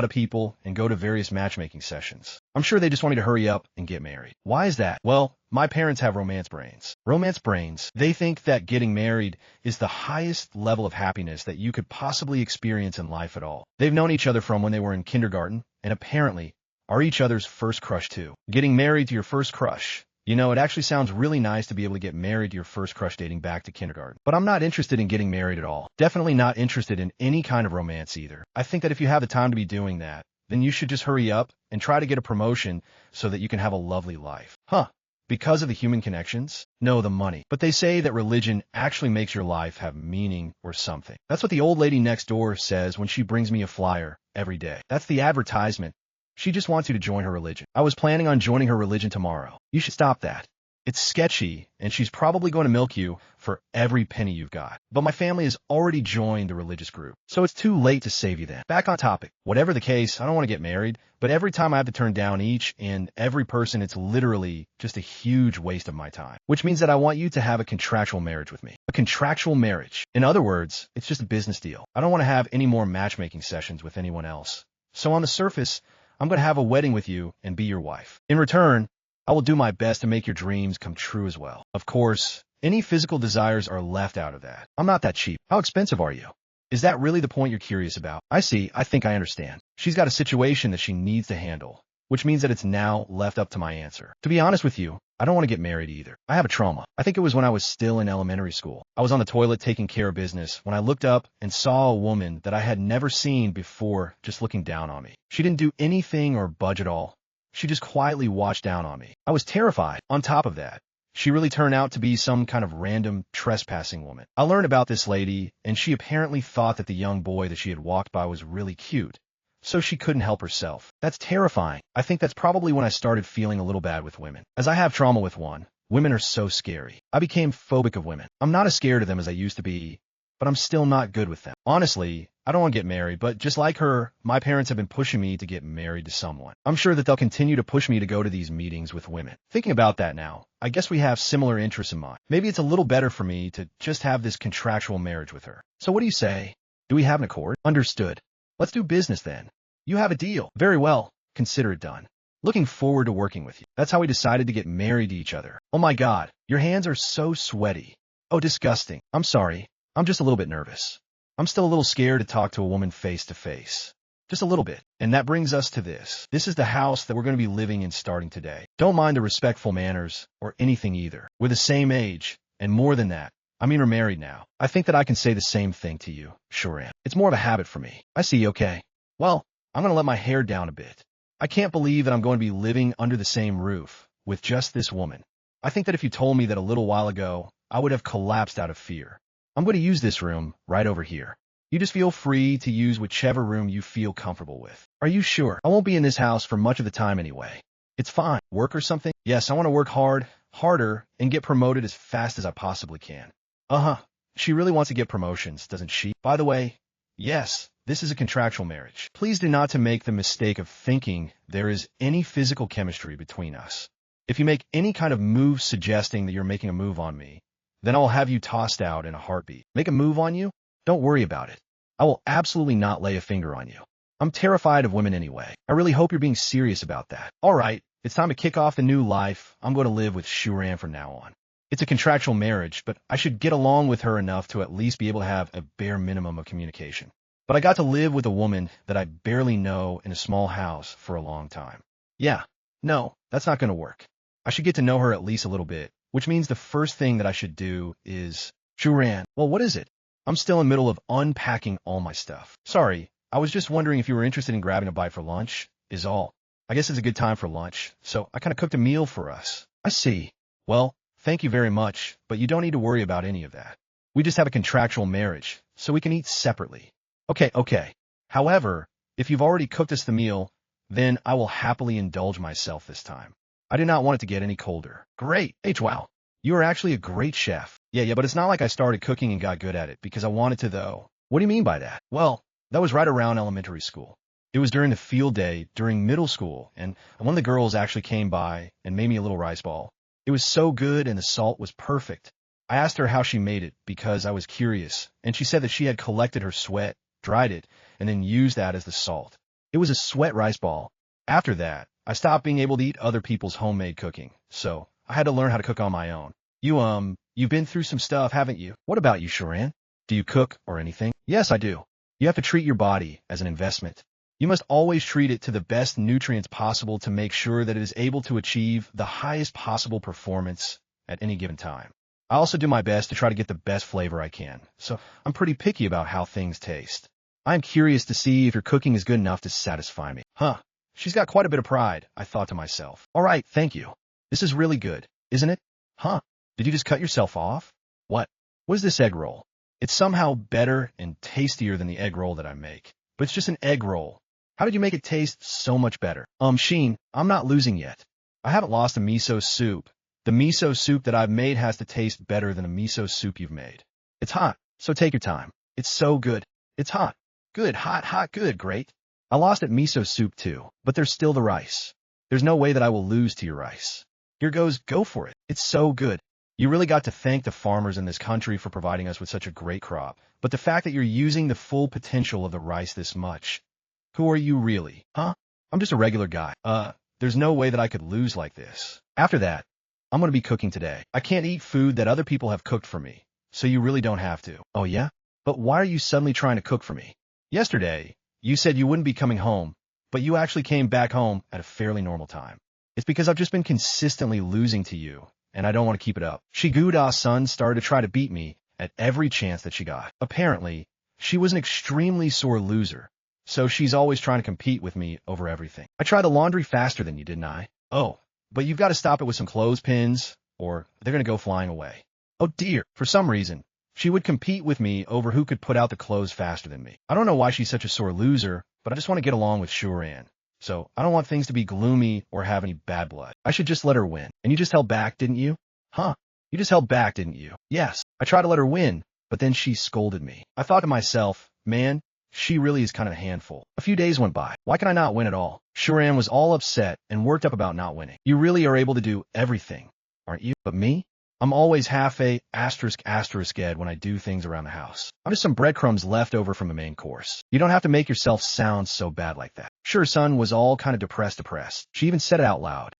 lot of people and go to various matchmaking sessions. I'm sure they just want me to hurry up and get married. Why is that? Well, my parents have romance brains. Romance brains. They think that getting married is the highest level of happiness that you could possibly experience in life at all. They've known each other from when they were in kindergarten and apparently are each other's first crush too. Getting married to your first crush. You know, it actually sounds really nice to be able to get married to your first crush dating back to kindergarten. But I'm not interested in getting married at all. Definitely not interested in any kind of romance either. I think that if you have the time to be doing that, then you should just hurry up and try to get a promotion so that you can have a lovely life. Huh. Because of the human connections? No, the money. But they say that religion actually makes your life have meaning or something. That's what the old lady next door says when she brings me a flyer every day. That's the advertisement. She just wants you to join her religion. I was planning on joining her religion tomorrow. You should stop that. It's sketchy, and she's probably going to milk you for every penny you've got. But my family has already joined the religious group, so it's too late to save you then. Back on topic. Whatever the case, I don't want to get married, but every time I have to turn down each and every person, it's literally just a huge waste of my time. Which means that I want you to have a contractual marriage with me. A contractual marriage. In other words, it's just a business deal. I don't want to have any more matchmaking sessions with anyone else. So on the surface, I'm going to have a wedding with you and be your wife. In return, I will do my best to make your dreams come true as well. Of course, any physical desires are left out of that. I'm not that cheap. How expensive are you? Is that really the point you're curious about? I see. I think I understand. She's got a situation that she needs to handle, which means that it's now left up to my answer. To be honest with you, I don't want to get married either. I have a trauma. I think it was when I was still in elementary school. I was on the toilet taking care of business when I looked up and saw a woman that I had never seen before just looking down on me. She didn't do anything or budge at all. She just quietly watched down on me. I was terrified. On top of that, she really turned out to be some kind of random trespassing woman. I learned about this lady, and she apparently thought that the young boy that she had walked by was really cute. So she couldn't help herself. That's terrifying. I think that's probably when I started feeling a little bad with women. As I have trauma with one, women are so scary. I became phobic of women. I'm not as scared of them as I used to be, but I'm still not good with them. Honestly, I don't want to get married, but just like her, my parents have been pushing me to get married to someone. I'm sure that they'll continue to push me to go to these meetings with women. Thinking about that now, I guess we have similar interests in mind. Maybe it's a little better for me to just have this contractual marriage with her. So what do you say? Do we have an accord? Understood. Let's do business then. You have a deal. Very well. Consider it done. Looking forward to working with you. That's how we decided to get married to each other. Oh my God, your hands are so sweaty. Oh, disgusting. I'm sorry. I'm just a little bit nervous. I'm still a little scared to talk to a woman face to face. Just a little bit. And that brings us to this. This is the house that we're going to be living in starting today. Don't mind the respectful manners or anything either. We're the same age, and more than that. I mean, we're married now. I think that I can say the same thing to you. Sure am. It's more of a habit for me. I see, okay. Well, I'm going to let my hair down a bit. I can't believe that I'm going to be living under the same roof with just this woman. I think that if you told me that a little while ago, I would have collapsed out of fear. I'm going to use this room right over here. You just feel free to use whichever room you feel comfortable with. Are you sure? I won't be in this house for much of the time anyway. It's fine. Work or something? Yes, I want to work hard, harder, and get promoted as fast as I possibly can. Uh-huh. She really wants to get promotions, doesn't she? By the way, yes, this is a contractual marriage. Please do not to make the mistake of thinking there is any physical chemistry between us. If you make any kind of move suggesting that you're making a move on me, then I'll have you tossed out in a heartbeat. Make a move on you? Don't worry about it. I will absolutely not lay a finger on you. I'm terrified of women anyway. I really hope you're being serious about that. All right, it's time to kick off the new life I'm going to live with Shuran from now on. It's a contractual marriage, but I should get along with her enough to at least be able to have a bare minimum of communication. But I got to live with a woman that I barely know in a small house for a long time. Yeah, no, that's not going to work. I should get to know her at least a little bit, which means the first thing that I should do is... Shuran, well, what is it? I'm still in the middle of unpacking all my stuff. Sorry, I was just wondering if you were interested in grabbing a bite for lunch, is all. I guess it's a good time for lunch, so I kind of cooked a meal for us. I see. Well, thank you very much, but you don't need to worry about any of that. We just have a contractual marriage, so we can eat separately. Okay. However, if you've already cooked us the meal, then I will happily indulge myself this time. I do not want it to get any colder. Great. Wow. You are actually a great chef. Yeah, but it's not like I started cooking and got good at it because I wanted to, though. What do you mean by that? Well, that was right around elementary school. It was during the field day during middle school, and one of the girls actually came by and made me a little rice ball. It was so good and the salt was perfect. I asked her how she made it because I was curious, and she said that she had collected her sweat, dried it, and then used that as the salt. It was a sweat rice ball. After that, I stopped being able to eat other people's homemade cooking, so I had to learn how to cook on my own. You've been through some stuff, haven't you? What about you, Sharan? Do you cook or anything? Yes, I do. You have to treat your body as an investment. You must always treat it to the best nutrients possible to make sure that it is able to achieve the highest possible performance at any given time. I also do my best to try to get the best flavor I can, so I'm pretty picky about how things taste. I'm curious to see if your cooking is good enough to satisfy me. Huh. She's got quite a bit of pride, I thought to myself. All right, thank you. This is really good, isn't it? Huh. Did you just cut yourself off? What? What is this egg roll? It's somehow better and tastier than the egg roll that I make. But it's just an egg roll. How did you make it taste so much better? Sheen, I'm not losing yet. I haven't lost a miso soup. The miso soup that I've made has to taste better than a miso soup you've made. It's hot, so take your time. It's so good. It's hot. Good, hot, hot, good, great. I lost at miso soup too, but there's still the rice. There's no way that I will lose to your rice. Here goes, go for it. It's so good. You really got to thank the farmers in this country for providing us with such a great crop. But the fact that you're using the full potential of the rice this much, who are you really? Huh? I'm just a regular guy. There's no way that I could lose like this. After that, I'm going to be cooking today. I can't eat food that other people have cooked for me, so you really don't have to. Oh yeah? But why are you suddenly trying to cook for me? Yesterday, you said you wouldn't be coming home, but you actually came back home at a fairly normal time. It's because I've just been consistently losing to you, and I don't want to keep it up. Shiguda's son started to try to beat me at every chance that she got. Apparently, she was an extremely sore loser, so she's always trying to compete with me over everything. I tried the laundry faster than you, didn't I? Oh, but you've got to stop it with some clothespins, or they're going to go flying away. Oh dear, for some reason, she would compete with me over who could put out the clothes faster than me. I don't know why she's such a sore loser, but I just want to get along with Shuran. So I don't want things to be gloomy or have any bad blood. I should just let her win. And you just held back, didn't you? Huh? You just held back, didn't you? Yes. I tried to let her win, but then she scolded me. I thought to myself, man, she really is kind of a handful. A few days went by. Why can I not win at all? Shuran was all upset and worked up about not winning. You really are able to do everything, aren't you? But me? I'm always half a *** Ed when I do things around the house. I'm just some breadcrumbs left over from the main course. You don't have to make yourself sound so bad like that. Sure, son was all kind of depressed. She even said it out loud.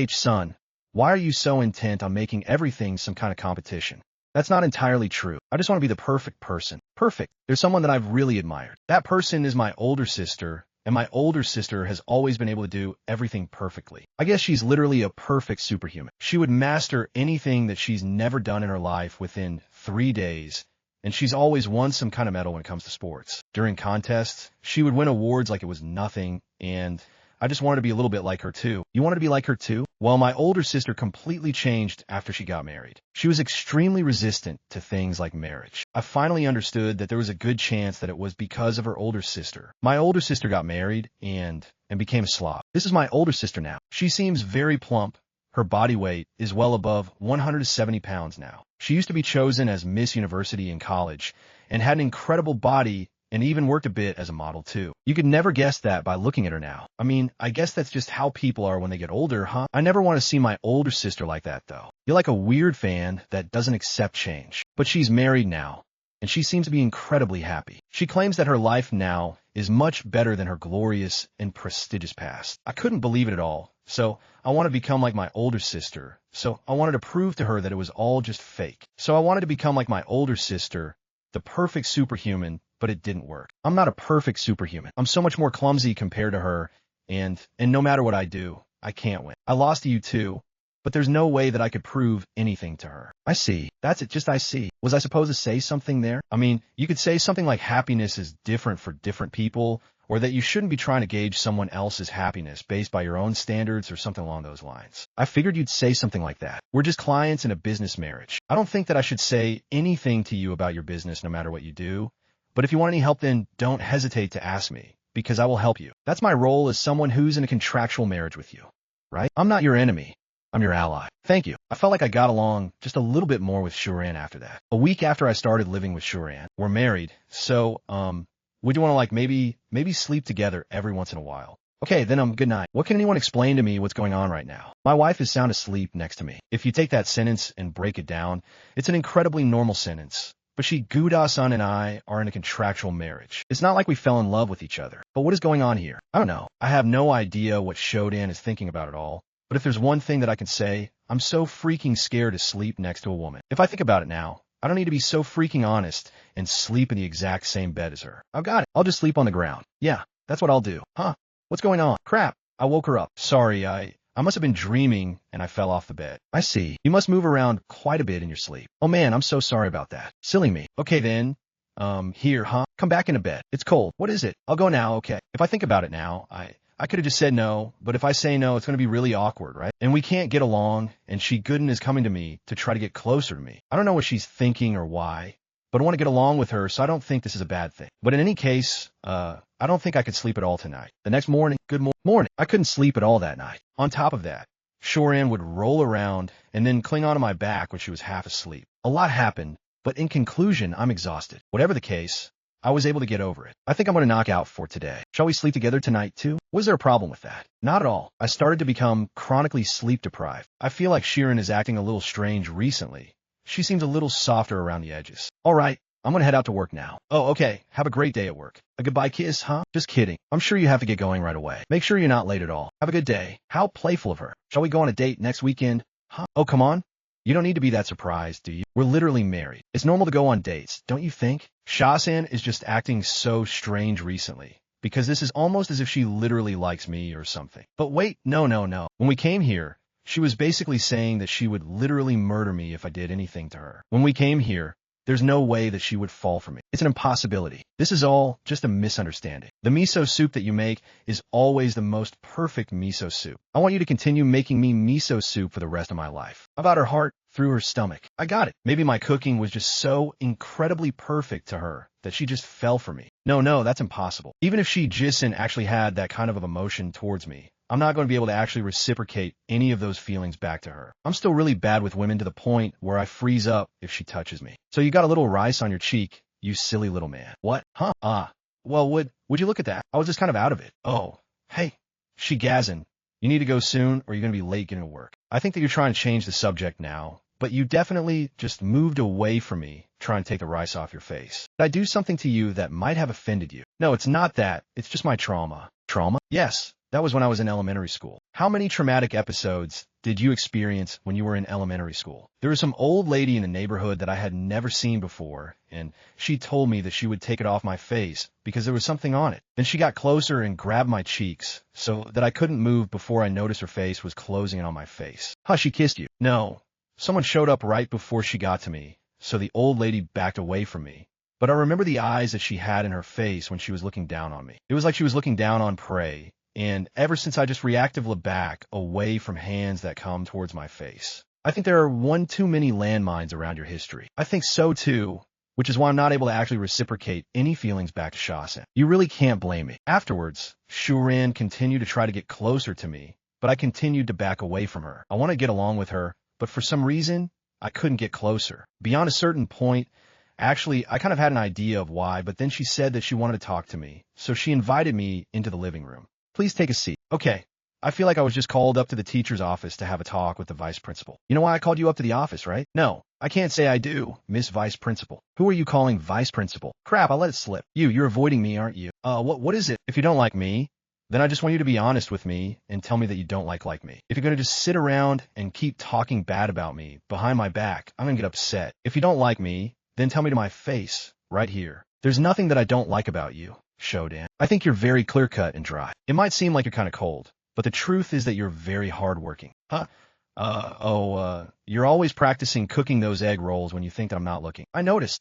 Son, why are you so intent on making everything some kind of competition? That's not entirely true. I just want to be the perfect person. Perfect. There's someone that I've really admired. That person is my older sister, and my older sister has always been able to do everything perfectly. I guess she's literally a perfect superhuman. She would master anything that she's never done in her life within 3 days, and she's always won some kind of medal when it comes to sports. During contests, she would win awards like it was nothing, and I just wanted to be a little bit like her too. You wanted to be like her too? Well, my older sister completely changed after she got married. She was extremely resistant to things like marriage. I finally understood that there was a good chance that it was because of her older sister. My older sister got married and became a slob. This is my older sister now. She seems very plump. Her body weight is well above 170 pounds now. She used to be chosen as Miss University in college and had an incredible body and even worked a bit as a model too. You could never guess that by looking at her now. I mean, I guess that's just how people are when they get older, huh? I never want to see my older sister like that though. You're like a weird fan that doesn't accept change. But she's married now, and she seems to be incredibly happy. She claims that her life now is much better than her glorious and prestigious past. I couldn't believe it at all, so I want to become like my older sister. So I wanted to prove to her that it was all just fake. So I wanted to become like my older sister, the perfect superhuman, but it didn't work. I'm not a perfect superhuman. I'm so much more clumsy compared to her, and no matter what I do, I can't win. I lost to you too, but there's no way that I could prove anything to her. I see. That's it, just I see. Was I supposed to say something there? I mean, you could say something like happiness is different for different people, or that you shouldn't be trying to gauge someone else's happiness based by your own standards or something along those lines. I figured you'd say something like that. We're just clients in a business marriage. I don't think that I should say anything to you about your business no matter what you do, but if you want any help, then don't hesitate to ask me, because I will help you. That's my role as someone who's in a contractual marriage with you, right? I'm not your enemy. I'm your ally. Thank you. I felt like I got along just a little bit more with Shuran after that. A week after I started living with Shuran, we're married, so, would you want to like maybe sleep together every once in a while? Okay, then good night. What can anyone explain to me what's going on right now? My wife is sound asleep next to me. If you take that sentence and break it down, it's an incredibly normal sentence. But Guda-san and I are in a contractual marriage. It's not like we fell in love with each other. But what is going on here? I don't know. I have no idea what Shodan is thinking about it all. But if there's one thing that I can say, I'm so freaking scared to sleep next to a woman. If I think about it now, I don't need to be so freaking honest and sleep in the exact same bed as her. I've got it. I'll just sleep on the ground. Yeah, that's what I'll do. Huh? What's going on? Crap. I woke her up. Sorry, I must have been dreaming and I fell off the bed. I see. You must move around quite a bit in your sleep. Oh man, I'm so sorry about that. Silly me. Okay then. Here, huh? Come back into bed. It's cold. What is it? I'll go now, okay. If I think about it now, I could have just said no, but if I say no, it's going to be really awkward, right? And we can't get along, and Gooden is coming to me to try to get closer to me. I don't know what she's thinking or why, but I want to get along with her, so I don't think this is a bad thing. But in any case, I don't think I could sleep at all tonight. The next morning, morning, I couldn't sleep at all that night. On top of that, Shoran would roll around and then cling onto my back when she was half asleep. A lot happened, but in conclusion, I'm exhausted. Whatever the case, I was able to get over it. I think I'm going to knock out for today. Shall we sleep together tonight too? Was there a problem with that? Not at all. I started to become chronically sleep deprived. I feel like Shirin is acting a little strange recently. She seems a little softer around the edges. All right, I'm going to head out to work now. Oh, okay. Have a great day at work. A goodbye kiss, huh? Just kidding. I'm sure you have to get going right away. Make sure you're not late at all. Have a good day. How playful of her. Shall we go on a date next weekend? Huh? Oh, come on. You don't need to be that surprised, do you? We're literally married. It's normal to go on dates, don't you think? Shasan is just acting so strange recently, because this is almost as if she literally likes me or something. But wait, no. When we came here, she was basically saying that she would literally murder me if I did anything to her. When we came here, there's no way that she would fall for me. It's an impossibility. This is all just a misunderstanding. The miso soup that you make is always the most perfect miso soup. I want you to continue making me miso soup for the rest of my life. About her heart through her stomach. I got it. Maybe my cooking was just so incredibly perfect to her that she just fell for me. No, that's impossible. Even if Jisen actually had that kind of emotion towards me, I'm not going to be able to actually reciprocate any of those feelings back to her. I'm still really bad with women to the point where I freeze up if she touches me. So you got a little rice on your cheek, you silly little man. What? Huh? Well, would you look at that? I was just kind of out of it. Oh, hey, Gazin, you need to go soon or you're going to be late getting to work. I think that you're trying to change the subject now, but you definitely just moved away from me trying to take the rice off your face. Did I do something to you that might have offended you? No, it's not that. It's just my trauma. Trauma? Yes. That was when I was in elementary school. How many traumatic episodes did you experience when you were in elementary school? There was some old lady in the neighborhood that I had never seen before, and she told me that she would take it off my face because there was something on it. Then she got closer and grabbed my cheeks so that I couldn't move before I noticed her face was closing in on my face. Huh, she kissed you? No. Someone showed up right before she got to me, so the old lady backed away from me. But I remember the eyes that she had in her face when she was looking down on me. It was like she was looking down on prey. And ever since I just reactively back away from hands that come towards my face. I think there are one too many landmines around your history. I think so too, which is why I'm not able to actually reciprocate any feelings back to Shasan. You really can't blame me. Afterwards, Shuran continued to try to get closer to me, but I continued to back away from her. I want to get along with her, but for some reason, I couldn't get closer. Beyond a certain point, actually, I kind of had an idea of why, but then she said that she wanted to talk to me, so she invited me into the living room. Please take a seat. Okay. I feel like I was just called up to the teacher's office to have a talk with the vice principal. You know why I called you up to the office, right? No, I can't say I do, Miss Vice Principal. Who are you calling vice principal? Crap, I'll let it slip. You're avoiding me, aren't you? What is it? If you don't like me, then I just want you to be honest with me and tell me that you don't like me. If you're going to just sit around and keep talking bad about me behind my back, I'm going to get upset. If you don't like me, then tell me to my face, right here. There's nothing that I don't like about you. Shodan. I think you're very clear-cut and dry. It might seem like you're kind of cold, but the truth is that you're very hardworking. Huh? You're always practicing cooking those egg rolls when you think that I'm not looking. I noticed.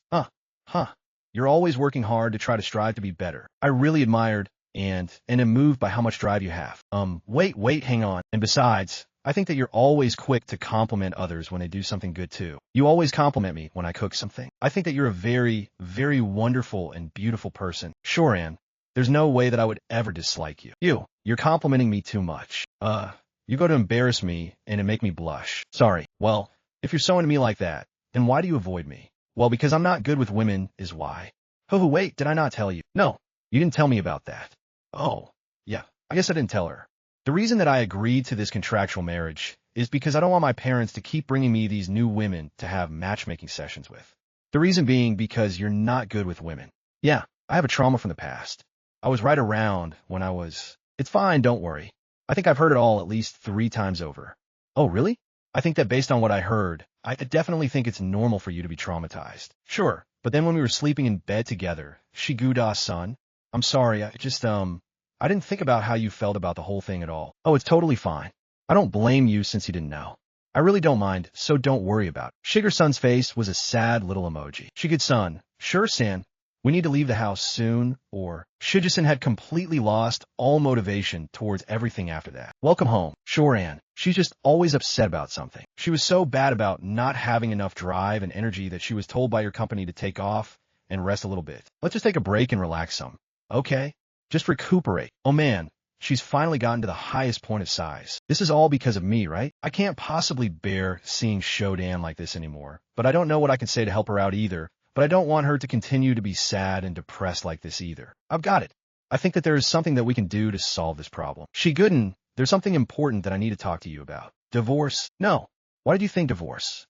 You're always working hard to try to strive to be better. I really admired and am moved by how much drive you have. Wait, hang on. And besides, I think that you're always quick to compliment others when they do something good too. You always compliment me when I cook something. I think that you're a very, very wonderful and beautiful person. Shoran, there's no way that I would ever dislike you. You're complimenting me too much. You go to embarrass me and make me blush. Sorry. Well, if you're so into me like that, then why do you avoid me? Well, because I'm not good with women is why. Oh, wait, did I not tell you? No, you didn't tell me about that. Oh, yeah, I guess I didn't tell her. The reason that I agreed to this contractual marriage is because I don't want my parents to keep bringing me these new women to have matchmaking sessions with. The reason being because you're not good with women. Yeah, I have a trauma from the past. I was right around when I was... It's fine, don't worry. I think I've heard it all at least 3 times over. Oh, really? I think that based on what I heard, I definitely think it's normal for you to be traumatized. Sure, but then when we were sleeping in bed together, Shiguda-san, I'm sorry, I didn't think about how you felt about the whole thing at all. Oh, it's totally fine. I don't blame you since you didn't know. I really don't mind, so don't worry about it. Shiger-san's face was a sad little emoji. Shigid-san, sure, San. We need to leave the house soon, or... Shijisen had completely lost all motivation towards everything after that. Welcome home. Sure, Ann. She's just always upset about something. She was so bad about not having enough drive and energy that she was told by your company to take off and rest a little bit. Let's just take a break and relax some. Okay? Just recuperate. Oh man, she's finally gotten to the highest point of size. This is all because of me, right? I can't possibly bear seeing Shodan like this anymore, but I don't know what I can say to help her out either. But I don't want her to continue to be sad and depressed like this either. I've got it. I think that there is something that we can do to solve this problem. Shiguden, there's something important that I need to talk to you about. Divorce? No. Why did you think divorce?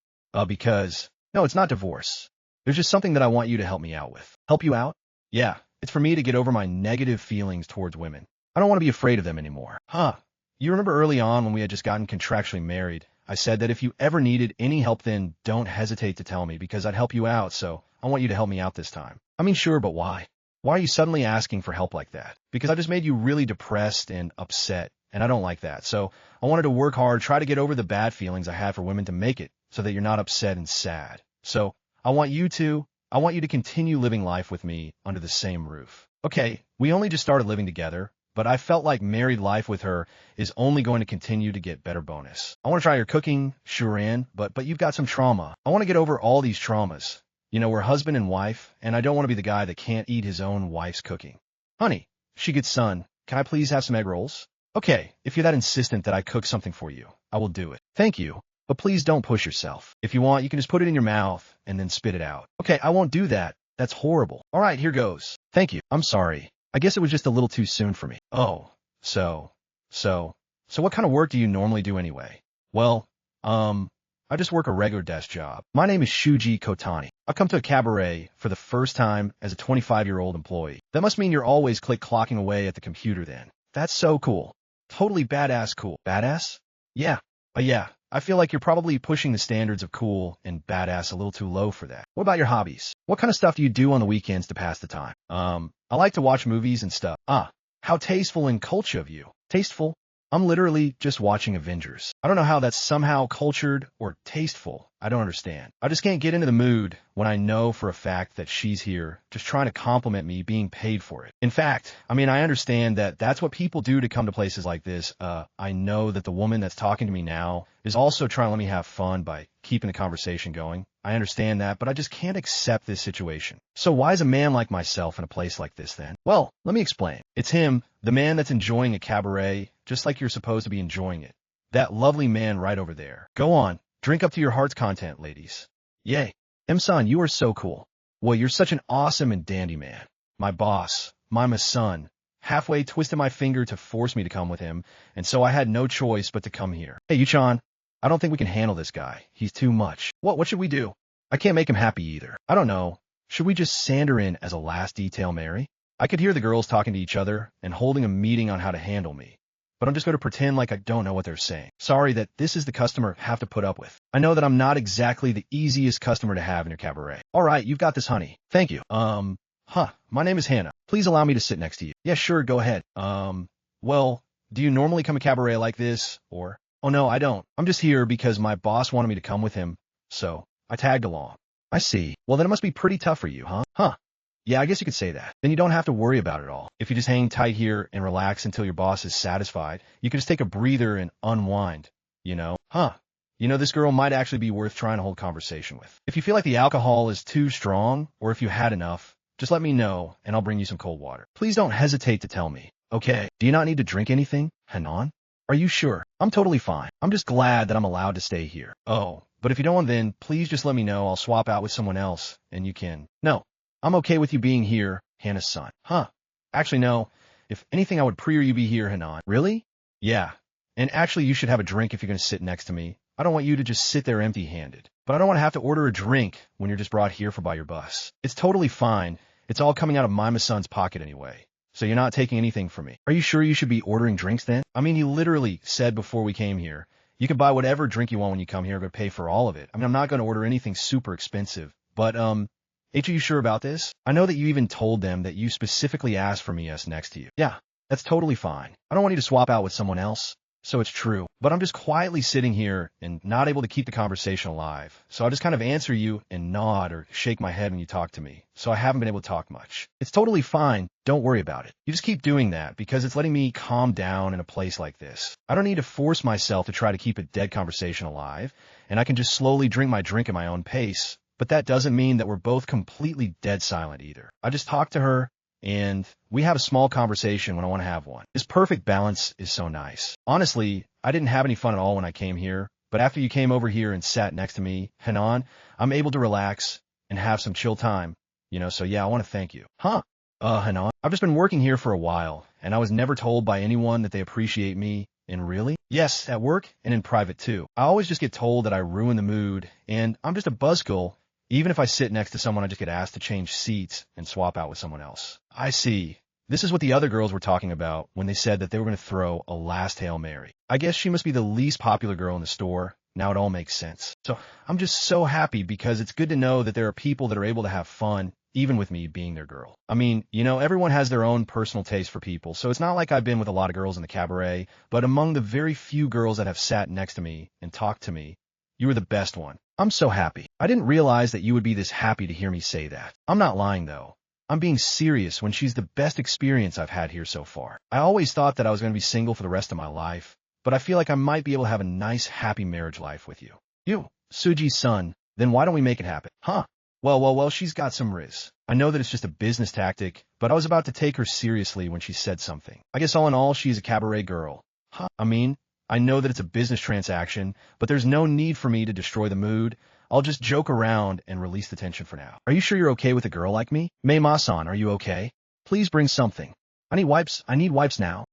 Because... No, it's not divorce. There's just something that I want you to help me out with. Help you out? Yeah, it's for me to get over my negative feelings towards women. I don't want to be afraid of them anymore. Huh. You remember early on when we had just gotten contractually married, I said that if you ever needed any help then don't hesitate to tell me because I'd help you out, so I want you to help me out this time. I mean, sure, but why? Why are you suddenly asking for help like that? Because I just made you really depressed and upset, and I don't like that. So I wanted to work hard, try to get over the bad feelings I had for women to make it so that you're not upset and sad. So I want you to continue living life with me under the same roof. Okay, we only just started living together, but I felt like married life with her is only going to continue to get better bonus. I want to try your cooking, sure, Ann, but you've got some trauma. I want to get over all these traumas. You know, we're husband and wife, and I don't want to be the guy that can't eat his own wife's cooking. Honey, Shigid-san, can I please have some egg rolls? Okay, if you're that insistent that I cook something for you, I will do it. Thank you, but please don't push yourself. If you want, you can just put it in your mouth and then spit it out. Okay, I won't do that. That's horrible. All right, here goes. Thank you. I'm sorry. I guess it was just a little too soon for me. Oh, so what kind of work do you normally do anyway? Well, I just work a regular desk job. My name is Shuji Kotani. I've come to a cabaret for the first time as a 25-year-old employee. That must mean you're always clocking away at the computer then. That's so cool. Totally badass cool. Badass? Yeah. Yeah. I feel like you're probably pushing the standards of cool and badass a little too low for that. What about your hobbies? What kind of stuff do you do on the weekends to pass the time? I like to watch movies and stuff. Ah, how tasteful and cultured of you. Tasteful? I'm literally just watching Avengers. I don't know how that's somehow cultured or tasteful. I don't understand. I just can't get into the mood when I know for a fact that she's here just trying to compliment me being paid for it. In fact, I mean, I understand that that's what people do to come to places like this. I know that the woman that's talking to me now is also trying to let me have fun by keeping the conversation going. I understand that, but I just can't accept this situation. So why is a man like myself in a place like this then? Well, let me explain. It's him, the man that's enjoying a cabaret, just like you're supposed to be enjoying it. That lovely man right over there. Go on, drink up to your heart's content, ladies. Yay. M-san, you are so cool. Well, you're such an awesome and dandy man. My boss, my son, halfway twisted my finger to force me to come with him, and so I had no choice but to come here. Hey, Yuchan, I don't think we can handle this guy. He's too much. What should we do? I can't make him happy either. I don't know. Should we just sand her in as a last detail, Mary? I could hear the girls talking to each other and holding a meeting on how to handle me. But I'm just going to pretend like I don't know what they're saying. Sorry that this is the customer I have to put up with. I know that I'm not exactly the easiest customer to have in your cabaret. All right, you've got this, honey. Thank you. My name is Hannah. Please allow me to sit next to you. Yeah, sure, go ahead. Well, do you normally come to cabaret like this, or... Oh, no, I don't. I'm just here because my boss wanted me to come with him, so I tagged along. I see. Well, then it must be pretty tough for you, huh? Huh. Yeah, I guess you could say that. Then you don't have to worry about it all. If you just hang tight here and relax until your boss is satisfied, you can just take a breather and unwind, you know? Huh. You know, this girl might actually be worth trying to hold conversation with. If you feel like the alcohol is too strong, or if you had enough, just let me know, and I'll bring you some cold water. Please don't hesitate to tell me. Okay, do you not need to drink anything, Hanan? Are you sure? I'm totally fine. I'm just glad that I'm allowed to stay here. Oh, but if you don't, then please just let me know. I'll swap out with someone else, and you can... No, I'm okay with you being here, Hannah's son. Huh. Actually, no. If anything, I would prefer you be here, Hanan. Really? Yeah. And actually, you should have a drink if you're going to sit next to me. I don't want you to just sit there empty-handed. But I don't want to have to order a drink when you're just brought here for by your bus. It's totally fine. It's all coming out of Mima-san's pocket anyway. So you're not taking anything from me. Are you sure you should be ordering drinks then? I mean, he literally said before we came here, you can buy whatever drink you want when you come here. I'm going to pay for all of it. I mean, I'm not going to order anything super expensive. But, H, are you sure about this? I know that you even told them that you specifically asked for me as next to you. Yeah, that's totally fine. I don't want you to swap out with someone else. So it's true. But I'm just quietly sitting here and not able to keep the conversation alive. So I just kind of answer you and nod or shake my head when you talk to me. So I haven't been able to talk much. It's totally fine. Don't worry about it. You just keep doing that because it's letting me calm down in a place like this. I don't need to force myself to try to keep a dead conversation alive, and I can just slowly drink my drink at my own pace. But that doesn't mean that we're both completely dead silent either. I just talk to her, and we have a small conversation when I want to have one. This perfect balance is so nice. Honestly, I didn't have any fun at all when I came here, but after you came over here and sat next to me, Hanan, I'm able to relax and have some chill time, so yeah, I want to thank you. Hanan, I've just been working here for a while, and I was never told by anyone that they appreciate me. And really? Yes, at work and in private too. I always just get told that I ruin the mood, and I'm just a buzzkill. Even if I sit next to someone, I just get asked to change seats and swap out with someone else. I see. This is what the other girls were talking about when they said that they were going to throw a last Hail Mary. I guess she must be the least popular girl in the store. Now it all makes sense. So I'm just so happy because it's good to know that there are people that are able to have fun, even with me being their girl. I mean, everyone has their own personal taste for people, so it's not like I've been with a lot of girls in the cabaret, but among the very few girls that have sat next to me and talked to me, you were the best one. I'm so happy. I didn't realize that you would be this happy to hear me say that. I'm not lying, though. I'm being serious when she's the best experience I've had here so far. I always thought that I was going to be single for the rest of my life, but I feel like I might be able to have a nice, happy marriage life with you. You, Suji's son, then why don't we make it happen? Well, she's got some riz. I know that it's just a business tactic, but I was about to take her seriously when she said something. I guess all in all, she's a cabaret girl. I know that it's a business transaction, but there's no need for me to destroy the mood. I'll just joke around and release the tension for now. Are you sure you're okay with a girl like me? Mei-ma-san, are you okay? Please bring something. I need wipes. I need wipes now.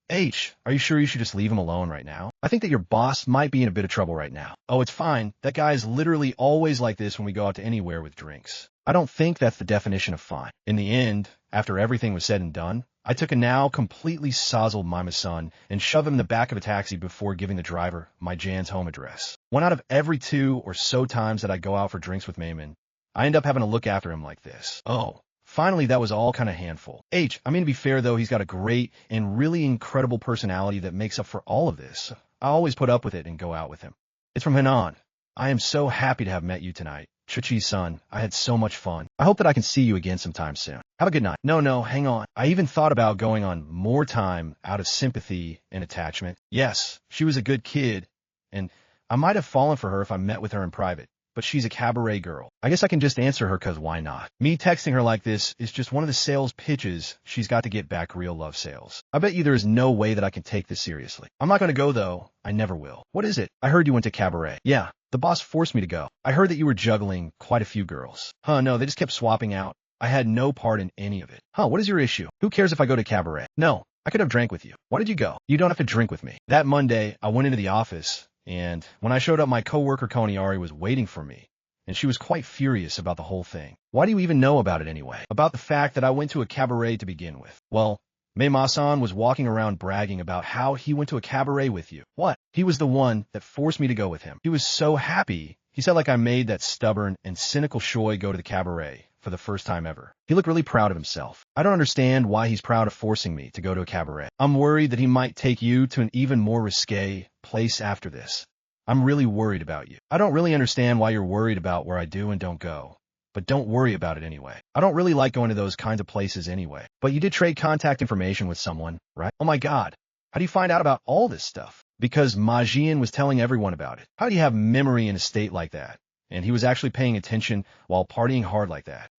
H, are you sure you should just leave him alone right now? I think that your boss might be in a bit of trouble right now. Oh, it's fine. That guy is literally always like this when we go out to anywhere with drinks. I don't think that's the definition of fine. In the end, after everything was said and done, I took a now completely sozzled Mima-san and shoved him in the back of a taxi before giving the driver my Jan's home address. 1 out of every 2 or so times that I go out for drinks with Mayman, I end up having to look after him like this. Oh, finally that was all kind of handful. H, I mean, to be fair though, he's got a great and really incredible personality that makes up for all of this. I always put up with it and go out with him. It's from Hanan. I am so happy to have met you tonight. Chichi's son, I had so much fun. I hope that I can see you again sometime soon. Have a good night. No, hang on. I even thought about going on more time out of sympathy and attachment. Yes, she was a good kid, and I might have fallen for her if I met with her in private, but she's a cabaret girl. I guess I can just answer her because why not? Me texting her like this is just one of the sales pitches she's got to get back real love sales. I bet you there is no way that I can take this seriously. I'm not going to go though. I never will. What is it? I heard you went to cabaret. Yeah. The boss forced me to go. I heard that you were juggling quite a few girls. No, they just kept swapping out. I had no part in any of it. What is your issue? Who cares if I go to cabaret? No, I could have drank with you. Why did you go? You don't have to drink with me. That Monday, I went into the office, and when I showed up, my coworker Koniari was waiting for me, and she was quite furious about the whole thing. Why do you even know about it anyway? About the fact that I went to a cabaret to begin with. Well, Mei-ma-san was walking around bragging about how he went to a cabaret with you. What? He was the one that forced me to go with him. He was so happy. He said like I made that stubborn and cynical Shoy go to the cabaret for the first time ever. He looked really proud of himself. I don't understand why he's proud of forcing me to go to a cabaret. I'm worried that he might take you to an even more risque place after this. I'm really worried about you. I don't really understand why you're worried about where I do and don't go. But don't worry about it anyway. I don't really like going to those kinds of places anyway. But you did trade contact information with someone, right? Oh my god. How do you find out about all this stuff? Because Majian was telling everyone about it. How do you have memory in a state like that? And he was actually paying attention while partying hard like that.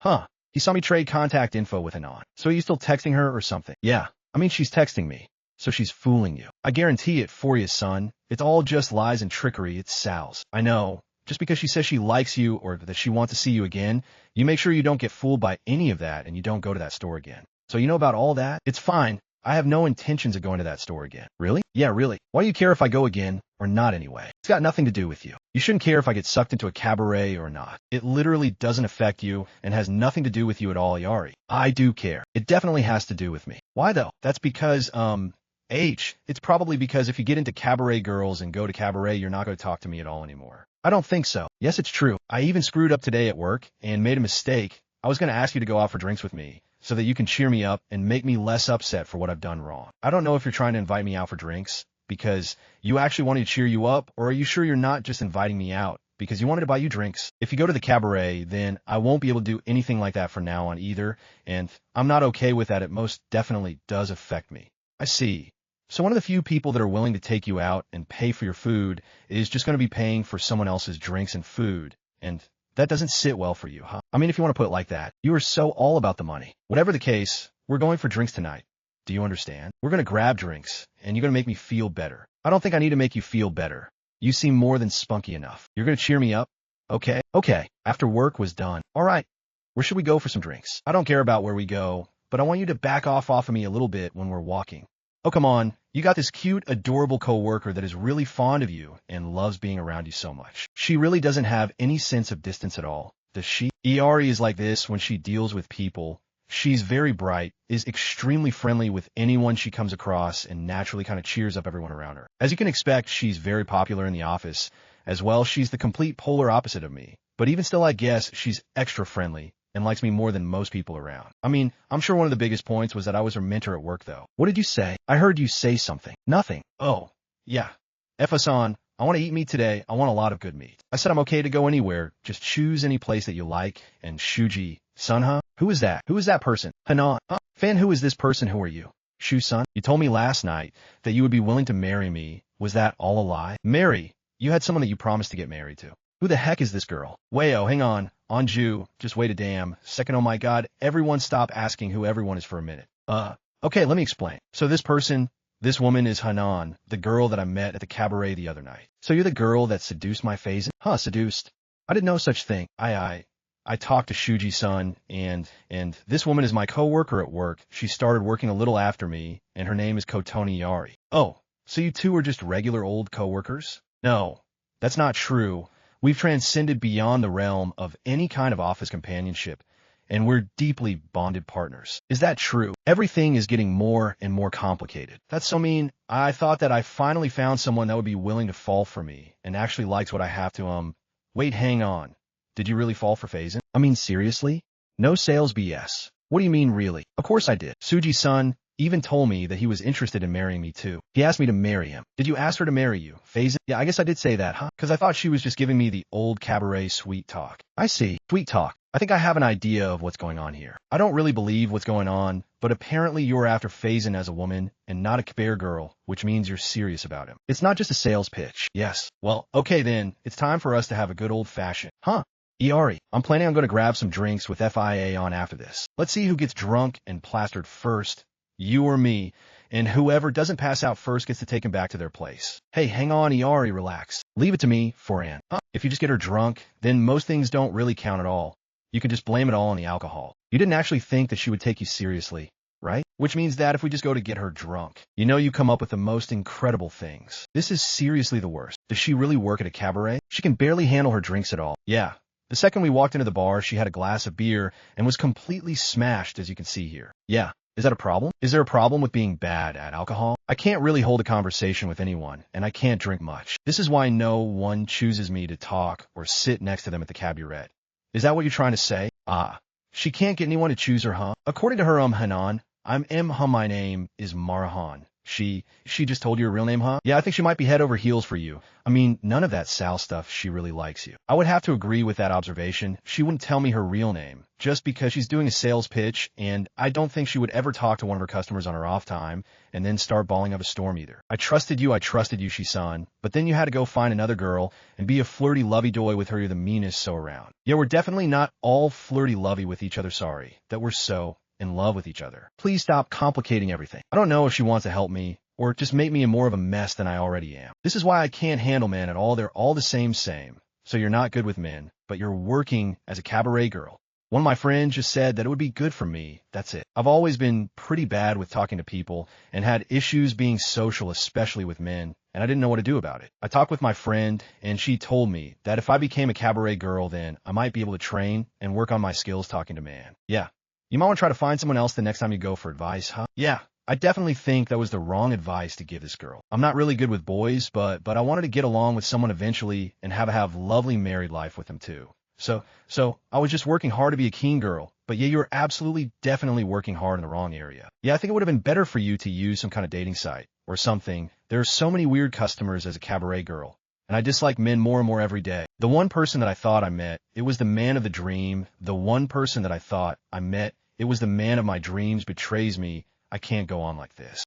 He saw me trade contact info with Anon. So are you still texting her or something? Yeah. I mean, she's texting me. So she's fooling you. I guarantee it for you, son. It's all just lies and trickery. It's Sal's. I know. Just because she says she likes you or that she wants to see you again, you make sure you don't get fooled by any of that and you don't go to that store again. So you know about all that? It's fine. I have no intentions of going to that store again. Really? Yeah, really. Why do you care if I go again or not anyway? It's got nothing to do with you. You shouldn't care if I get sucked into a cabaret or not. It literally doesn't affect you and has nothing to do with you at all, Yari. I do care. It definitely has to do with me. Why though? That's because, it's probably because if you get into cabaret girls and go to cabaret, you're not going to talk to me at all anymore. I don't think so. Yes, it's true. I even screwed up today at work and made a mistake. I was going to ask you to go out for drinks with me so that you can cheer me up and make me less upset for what I've done wrong. I don't know if you're trying to invite me out for drinks because you actually want me to cheer you up, or are you sure you're not just inviting me out because you wanted to buy you drinks? If you go to the cabaret, then I won't be able to do anything like that from now on either, and I'm not okay with that. It most definitely does affect me. I see. So one of the few people that are willing to take you out and pay for your food is just going to be paying for someone else's drinks and food, and that doesn't sit well for you, huh? I mean, if you want to put it like that, you are so all about the money. Whatever the case, we're going for drinks tonight. Do you understand? We're going to grab drinks, and you're going to make me feel better. I don't think I need to make you feel better. You seem more than spunky enough. You're going to cheer me up? Okay. After work was done. All right. Where should we go for some drinks? I don't care about where we go, but I want you to back off of me a little bit when we're walking. Oh, come on. You got this cute, adorable coworker that is really fond of you and loves being around you so much. She really doesn't have any sense of distance at all, does she? Iari is like this when she deals with people. She's very bright, is extremely friendly with anyone she comes across, and naturally kind of cheers up everyone around her. As you can expect, she's very popular in the office. As well, she's the complete polar opposite of me. But even still, I guess she's extra friendly and likes me more than most people around. I mean, I'm sure one of the biggest points was that I was her mentor at work, though. What did you say? I heard you say something. Nothing. Oh, yeah. Efa-san, I want to eat meat today. I want a lot of good meat. I said I'm okay to go anywhere. Just choose any place that you like. And Shuji-san, huh? Who is that? Who is that person? Hanan. Huh? Fan, who is this person? Who are you? Shu-san, you told me last night that you would be willing to marry me. Was that all a lie? Marry? You had someone that you promised to get married to. Who the heck is this girl? Wayo, hang on. Anju, just wait a damn second. Oh my god, everyone stop asking who everyone is for a minute. Okay, let me explain. So this woman is Hanan, the girl that I met at the cabaret the other night. So you're the girl that seduced my phase? Huh, seduced? I didn't know such thing. I talked to Shuji-san, and this woman is my coworker at work. She started working a little after me, and her name is Kotoni Yari. Oh, so you two are just regular old coworkers? No, that's not true. We've transcended beyond the realm of any kind of office companionship, and we're deeply bonded partners. Is that true? Everything is getting more and more complicated. That's so mean. I thought that I finally found someone that would be willing to fall for me and actually likes what I have to, Wait, hang on. Did you really fall for Phazon? I mean, seriously? No sales BS. What do you mean, really? Of course I did. Suji-san even told me that he was interested in marrying me too. He asked me to marry him. Did you ask her to marry you, Phazon? Yeah, I guess I did say that, huh? Because I thought she was just giving me the old cabaret sweet talk. I see. Sweet talk. I think I have an idea of what's going on here. I don't really believe what's going on, but apparently you're after Phazon as a woman and not a cabaret girl, which means you're serious about him. It's not just a sales pitch. Yes. Well, okay then. It's time for us to have a good old-fashioned. Huh? Iari, I'm planning on going to grab some drinks with FIA on after this. Let's see who gets drunk and plastered first. You or me, and whoever doesn't pass out first gets to take him back to their place. Hey, hang on, Iari, relax. Leave it to me, Foran. If you just get her drunk, then most things don't really count at all. You can just blame it all on the alcohol. You didn't actually think that she would take you seriously, right? Which means that if we just go to get her drunk, you come up with the most incredible things. This is seriously the worst. Does she really work at a cabaret? She can barely handle her drinks at all. Yeah. The second we walked into the bar, she had a glass of beer and was completely smashed, as you can see here. Yeah. Is that a problem? Is there a problem with being bad at alcohol? I can't really hold a conversation with anyone, and I can't drink much. This is why no one chooses me to talk or sit next to them at the cabaret. Is that what you're trying to say? She can't get anyone to choose her, huh? According to her, Hanan, my name is Marahan. She just told you your real name, huh? Yeah, I think she might be head over heels for you. I mean, none of that Sal stuff. She really likes you. I would have to agree with that observation. She wouldn't tell me her real name just because she's doing a sales pitch, and I don't think she would ever talk to one of her customers on her off time and then start bawling up a storm either. I trusted you, Shisan, but then you had to go find another girl and be a flirty lovey-dovey with her. You're the meanest so around. Yeah, we're definitely not all flirty-lovey with each other. Sorry that we're so in love with each other. Please stop complicating everything. I don't know if she wants to help me or just make me more of a mess than I already am. This is why I can't handle men at all. They're all the same. So you're not good with men, but you're working as a cabaret girl. One of my friends just said that it would be good for me. That's it. I've always been pretty bad with talking to people and had issues being social, especially with men, and I didn't know what to do about it. I talked with my friend, and she told me that if I became a cabaret girl, then I might be able to train and work on my skills talking to men. Yeah. You might want to try to find someone else the next time you go for advice, huh? Yeah. I definitely think that was the wrong advice to give this girl. I'm not really good with boys, but I wanted to get along with someone eventually and have lovely married life with them too. So I was just working hard to be a keen girl, but yeah, you're absolutely definitely working hard in the wrong area. Yeah, I think it would have been better for you to use some kind of dating site or something. There are so many weird customers as a cabaret girl, and I dislike men more and more every day. The one person that I thought I met, it was the man of the dream. The one person that I thought I met, it was the man of my dreams betrays me. I can't go on like this.